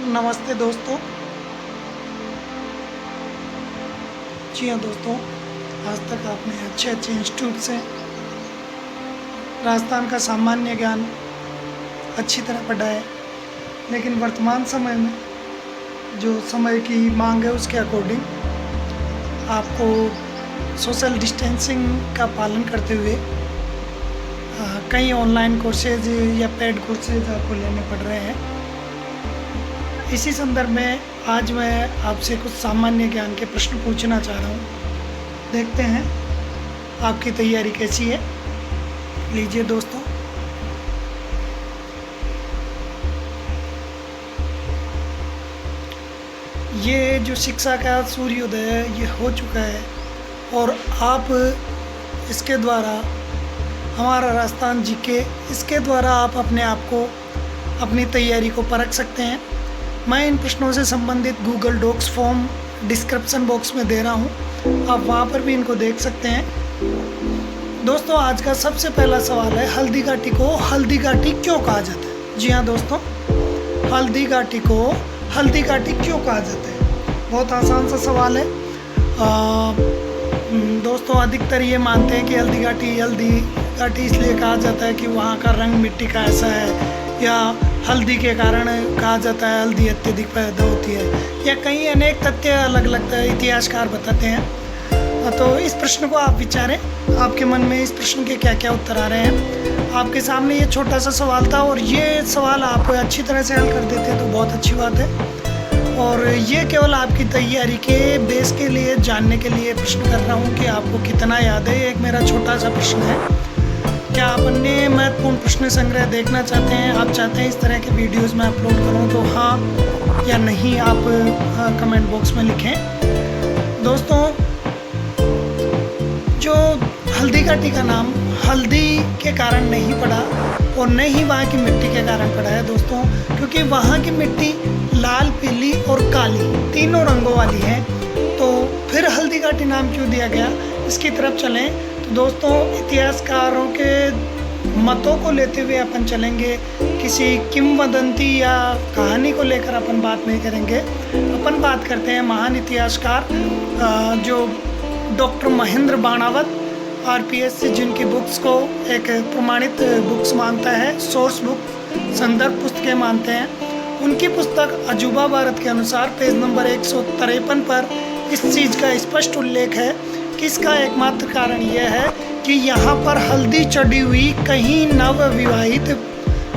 नमस्ते दोस्तों। जी हाँ दोस्तों, आज तक आपने अच्छे अच्छे इंस्टीट्यूट से राजस्थान का सामान्य ज्ञान अच्छी तरह पढ़ा है, लेकिन वर्तमान समय में जो समय की मांग है उसके अकॉर्डिंग आपको सोशल डिस्टेंसिंग का पालन करते हुए कई ऑनलाइन कोर्सेज या पेड कोर्सेज आपको लेने पड़ रहे हैं। इसी संदर्भ में आज मैं आपसे कुछ सामान्य ज्ञान के प्रश्न पूछना चाह रहा हूँ। देखते हैं आपकी तैयारी कैसी है। लीजिए दोस्तों, ये जो शिक्षा का सूर्योदय है ये हो चुका है और आप इसके द्वारा हमारा राजस्थान जीके इसके द्वारा आप अपने आप को अपनी तैयारी को परख सकते हैं। मैं इन प्रश्नों से संबंधित Google docs form description box में दे रहा हूँ, आप वहाँ पर भी इनको देख सकते हैं। दोस्तों, आज का सबसे पहला सवाल है, हल्दी घाटी को हल्दी घाटी क्यों कहा जाता है? जी हाँ दोस्तों, हल्दी घाटी को हल्दी घाटी क्यों कहा जाता है? बहुत आसान सा सवाल है। दोस्तों, अधिकतर ये मानते हैं कि हल्दी घाटी इसलिए कहा जाता है कि वहाँ का रंग मिट्टी का ऐसा है, या हल्दी के कारण कहा जाता है हल्दी अत्यधिक पैदा होती है, या कई अनेक तथ्य अलग अलग इतिहासकार बताते हैं। तो इस प्रश्न को आप विचारें, आपके मन में इस प्रश्न के क्या क्या उत्तर आ रहे हैं। आपके सामने ये छोटा सा सवाल था और ये सवाल आप अच्छी तरह से हल कर देते हैं तो बहुत अच्छी बात है। और ये केवल आपकी तैयारी के बेस के लिए जानने के लिए प्रश्न कर रहा हूँ कि आपको कितना याद है। एक मेरा छोटा सा प्रश्न है, क्या आप अन्य महत्वपूर्ण प्रश्न संग्रह देखना चाहते हैं? आप चाहते हैं इस तरह के वीडियोस मैं अपलोड करूं तो हाँ या नहीं आप कमेंट बॉक्स में लिखें। दोस्तों, जो हल्दी घाटी का नाम हल्दी के कारण नहीं पड़ा और न ही वहाँ की मिट्टी के कारण पड़ा है दोस्तों, क्योंकि वहाँ की मिट्टी लाल, पीली और काली तीनों रंगों वाली है। तो फिर हल्दी घाटी नाम क्यों दिया गया, इसकी तरफ चलें। दोस्तों, इतिहासकारों के मतों को लेते हुए अपन चलेंगे, किसी किंवदंती या कहानी को लेकर अपन बात नहीं करेंगे। अपन बात करते हैं महान इतिहासकार जो डॉक्टर महेंद्र बाणावत आरपीएस, जिनकी बुक्स को एक प्रमाणित बुक्स मानता है, सोर्स बुक, संदर्भ पुस्तकें मानते हैं। उनकी पुस्तक अजूबा भारत के अनुसार पेज नंबर 153 पर इस चीज़ का स्पष्ट उल्लेख है कि इसका एकमात्र कारण यह है कि यहाँ पर हल्दी चढ़ी हुई कहीं नवविवाहित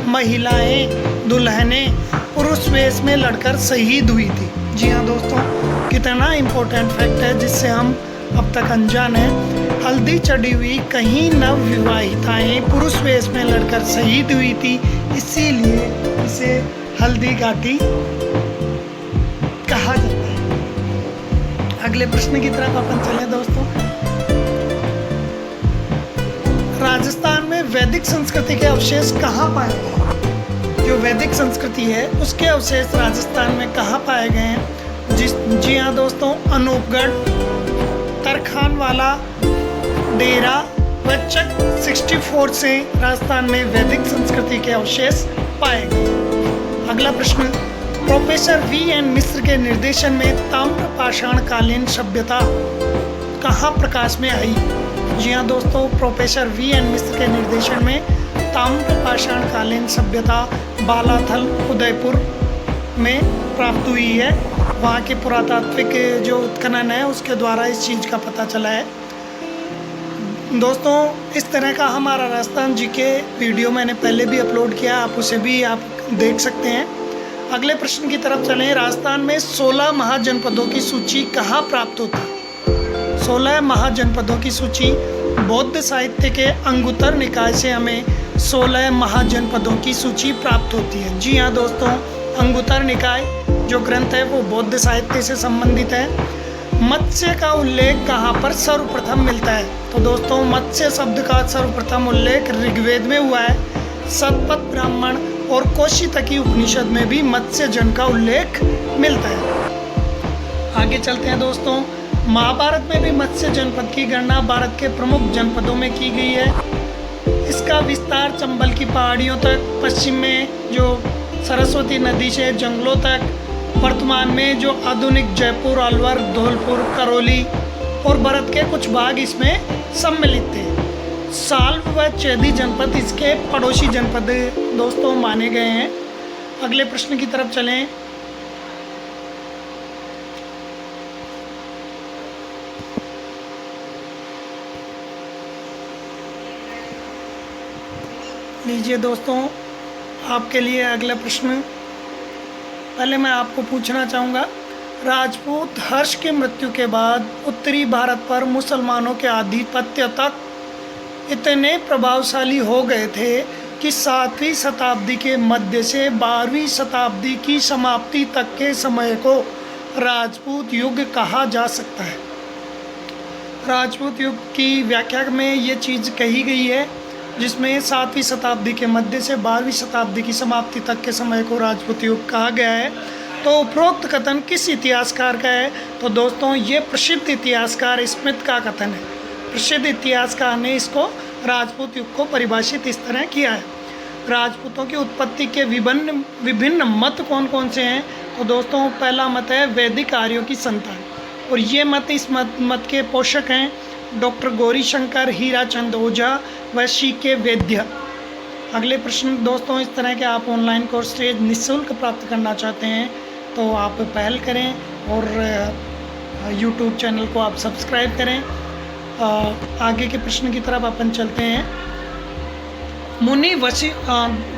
महिलाएं, दुल्हनें पुरुष वेश में लड़कर शहीद हुई थी। जी हाँ दोस्तों, कितना इम्पोर्टेंट फैक्ट है जिससे हम अब तक अनजान हैं। हल्दी चढ़ी हुई कहीं नवविवाहिताएं पुरुष वेश में लड़कर शहीद हुई थी, इसीलिए इसे हल्दी घाटी कहा जाता है। अगले प्रश्न की तरफ अपन चलें दोस्तों। राजस्थान में वैदिक संस्कृति के अवशेष कहाँ पाए गए? जो वैदिक संस्कृति है उसके अवशेष राजस्थान में कहाँ पाए गए हैं? जी हाँ दोस्तों, अनूपगढ़, तरखान वाला, डेरा व चक 64 से राजस्थान में वैदिक संस्कृति के अवशेष पाए गए। अगला प्रश्न, प्रोफेसर वी.एन. मिश्र के निर्देशन में ताम्र पाषाणकालीन सभ्यता कहाँ प्रकाश में आई? जी हाँ दोस्तों, प्रोफेसर वी.एन. मिश्र के निर्देशन में ताम्र पाषाणकालीन सभ्यता बालाथल, उदयपुर में प्राप्त हुई है। वहाँ के पुरातात्विक जो उत्खनन है उसके द्वारा इस चीज़ का पता चला है। दोस्तों, इस तरह का हमारा राजस्थान जीके वीडियो मैंने पहले भी अपलोड किया, आप उसे भी आप देख सकते हैं। अगले प्रश्न की तरफ चलें। राजस्थान में 16 महाजनपदों की सूची कहाँ प्राप्त होती है? 16 महाजनपदों की सूची बौद्ध साहित्य के अंगुत्तर निकाय से हमें 16 महाजनपदों की सूची प्राप्त होती है। जी हाँ दोस्तों, अंगुत्तर निकाय जो ग्रंथ है वो बौद्ध साहित्य से संबंधित है। मत्स्य का उल्लेख कहाँ पर सर्वप्रथम मिलता है? तो दोस्तों, मत्स्य शब्द का सर्वप्रथम उल्लेख ऋग्वेद में हुआ है। शतपथ ब्राह्मण और कौशितकी उपनिषद में भी मत्स्य जन का उल्लेख मिलता है। आगे चलते हैं दोस्तों। महाभारत में भी मत्स्य जनपद की गणना भारत के प्रमुख जनपदों में की गई है। इसका विस्तार चंबल की पहाड़ियों तक, पश्चिम में जो सरस्वती नदी से जंगलों तक, वर्तमान में जो आधुनिक जयपुर, अलवर, धौलपुर, करौली और भरत के कुछ भाग इसमें सम्मिलित थे। साल्व व चेदी जनपद इसके पड़ोसी जनपद दोस्तों माने गए हैं। अगले प्रश्न की तरफ चलें। लीजिए दोस्तों, आपके लिए अगला प्रश्न। पहले मैं आपको पूछना चाहूँगा, राजपूत हर्ष की मृत्यु के बाद उत्तरी भारत पर मुसलमानों के आधिपत्य तक इतने प्रभावशाली हो गए थे कि 7वीं शताब्दी के मध्य से 12वीं शताब्दी की समाप्ति तक के समय को राजपूत युग कहा जा सकता है। राजपूत युग की व्याख्या में ये चीज़ कही गई है, जिसमें 7वीं शताब्दी के मध्य से 12वीं शताब्दी की समाप्ति तक के समय को राजपूत युग कहा गया है। तो उपरोक्त कथन किस इतिहासकार का है? तो दोस्तों ये प्रसिद्ध इतिहासकार स्मिथ का कथन है। प्रसिद्ध इतिहासकार ने इसको राजपूत युग को परिभाषित इस तरह किया है। राजपूतों की उत्पत्ति के विभिन्न मत कौन कौन से हैं? तो दोस्तों पहला मत है वैदिक आर्यों की संतान, और ये मत इस मत के पोषक हैं डॉक्टर गौरीशंकर, हीराचंद ओझा व सी.के. वैद्य। अगले प्रश्न दोस्तों इस तरह के आप ऑनलाइन कोर्स से निःशुल्क प्राप्त करना चाहते हैं तो आप पहल करें और यूट्यूब चैनल को आप सब्सक्राइब करें। आगे के प्रश्न की तरफ अपन चलते हैं।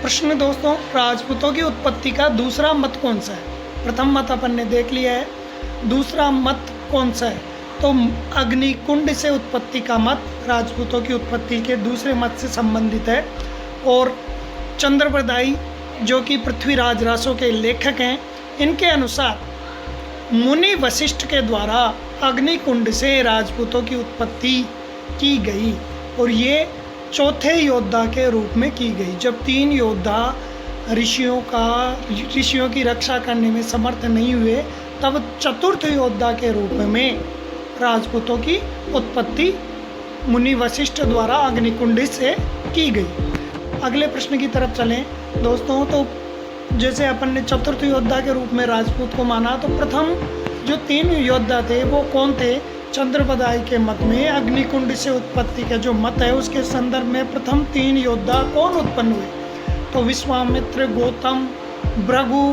प्रश्न दोस्तों, राजपूतों की उत्पत्ति का दूसरा मत कौन सा है? प्रथम मत अपन ने देख लिया है, दूसरा मत कौन सा है? तो अग्निकुंड से उत्पत्ति का मत राजपूतों की उत्पत्ति के दूसरे मत से संबंधित है। और चंद्रप्रदायी जो कि पृथ्वीराज रासों के लेखक हैं, इनके अनुसार मुनि वशिष्ठ के द्वारा अग्निकुंड से राजपूतों की उत्पत्ति की गई, और ये चौथे योद्धा के रूप में की गई। जब 3 योद्धा ऋषियों की रक्षा करने में समर्थ नहीं हुए, तब चतुर्थ योद्धा के रूप में राजपूतों की उत्पत्ति मुनि वशिष्ठ द्वारा अग्निकुंड से की गई। अगले प्रश्न की तरफ चलें दोस्तों। तो जैसे अपन ने चतुर्थ योद्धा के रूप में राजपूत को माना, तो प्रथम जो 3 योद्धा थे वो कौन थे? चंद्रप्रदायी के मत में अग्निकुंड से उत्पत्ति का जो मत है उसके संदर्भ में प्रथम 3 योद्धा कौन उत्पन्न हुए? तो विश्वामित्र, गौतम, भृगु,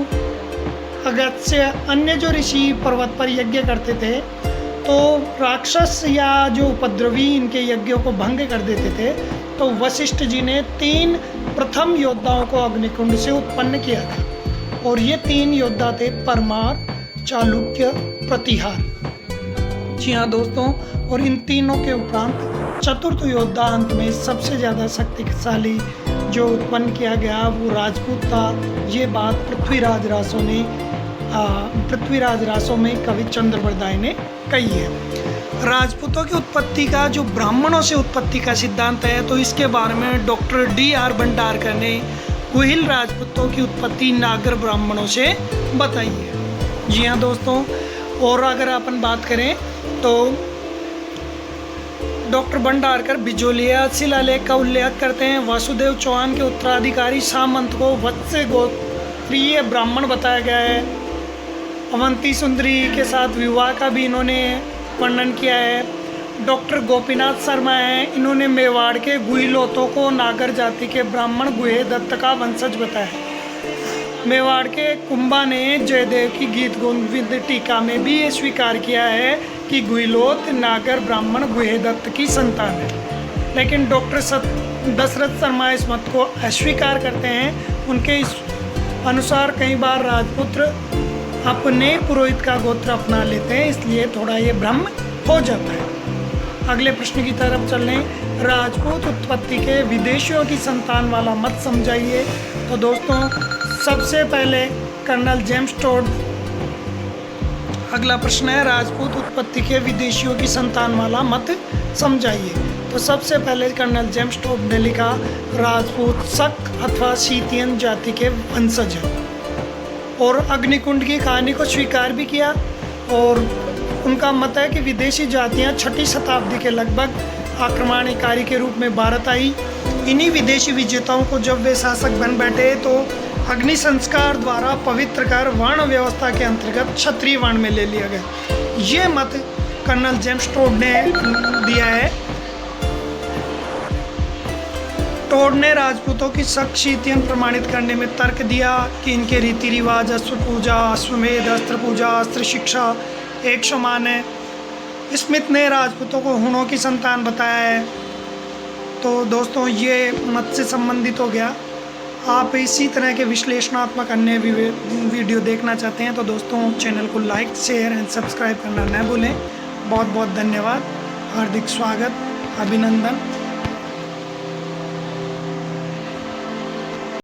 अगस्त्य, अन्य जो ऋषि पर्वत पर यज्ञ करते थे, तो राक्षस या जो उपद्रवी इनके यज्ञों को भंग कर देते थे। तो वशिष्ठ जी ने 3 प्रथम योद्धाओं को अग्निकुंड से उत्पन्न किया था, और ये 3 योद्धा थे परमार, चालुक्य, प्रतिहार। जी हाँ दोस्तों, और इन तीनों के उपरांत चतुर्थ योद्धा अंत में सबसे ज़्यादा शक्तिशाली जो उत्पन्न किया गया वो राजपूत था। ये बात पृथ्वीराज रासों में कवि चंद्रप्रदायी ने कही है। राजपूतों की उत्पत्ति का जो ब्राह्मणों से उत्पत्ति का सिद्धांत है, तो इसके बारे में डॉक्टर D.R. भंडारकर ने गुहिल राजपूतों की उत्पत्ति नागर ब्राह्मणों से बताई है। जी हाँ दोस्तों, और अगर अपन बात करें तो डॉक्टर भंडारकर बिजोलिया शिलालेख का उल्लेख करते हैं। वासुदेव चौहान के उत्तराधिकारी सामंत को वत्स्य गोत्रीय ब्राह्मण बताया गया है। अवंती सुंदरी के साथ विवाह का भी इन्होंने वर्णन किया है। डॉक्टर गोपीनाथ शर्मा हैं, इन्होंने मेवाड़ के गुहिलोतों को नागर जाति के ब्राह्मण गुहे दत्त का वंशज बताया। मेवाड़ के कुंभा ने जयदेव की गीत गोविंद टीका में भी ये स्वीकार किया है कि गुहिलोत नागर ब्राह्मण गुहे दत्त की संतान है। लेकिन डॉक्टर दशरथ शर्मा इस मत को अस्वीकार करते हैं। उनके इस अनुसार कई बार राजपुत्र अपने पुरोहित का गोत्र अपना लेते हैं, इसलिए थोड़ा ये भ्रम हो जाता है। अगले प्रश्न की तरफ चलें। राजपूत उत्पत्ति के विदेशियों की संतान वाला मत समझाइए। तो दोस्तों सबसे पहले कर्नल जेम्स टोड। अगला प्रश्न है राजपूत उत्पत्ति के विदेशियों की संतान वाला मत समझाइए। तो सबसे पहले कर्नल जेम्स टोड ने लिखा राजपूत शक अथवा शीतियन जाति के वंशज हैं, और अग्निकुंड की कहानी को स्वीकार भी किया। और उनका मत है कि विदेशी जातियां 6वीं शताब्दी के लगभग आक्रमणकारी के रूप में भारत आई। इन्हीं विदेशी विजेताओं को जब वे शासक बन बैठे तो अग्नि संस्कार द्वारा पवित्र कर वर्ण व्यवस्था के अंतर्गत क्षत्रिय वर्ण में ले लिया गया। ये मत कर्नल जेम्स टोड ने दिया है। टोड ने राजपूतों की शक्तियन प्रमाणित करने में तर्क दिया कि इनके रीति रिवाज, अश्व पूजा, अश्वमेध, अस्त्र पूजा, अस्त्र शिक्षा एक समान है। स्मिथ ने राजपूतों को हुणों की संतान बताया है। तो दोस्तों ये मत से संबंधित हो गया। आप इसी तरह के विश्लेषणात्मक अन्य वीडियो देखना चाहते हैं तो दोस्तों चैनल को लाइक, शेयर एंड सब्सक्राइब करना न भूलें। बहुत बहुत धन्यवाद, हार्दिक स्वागत, अभिनंदन।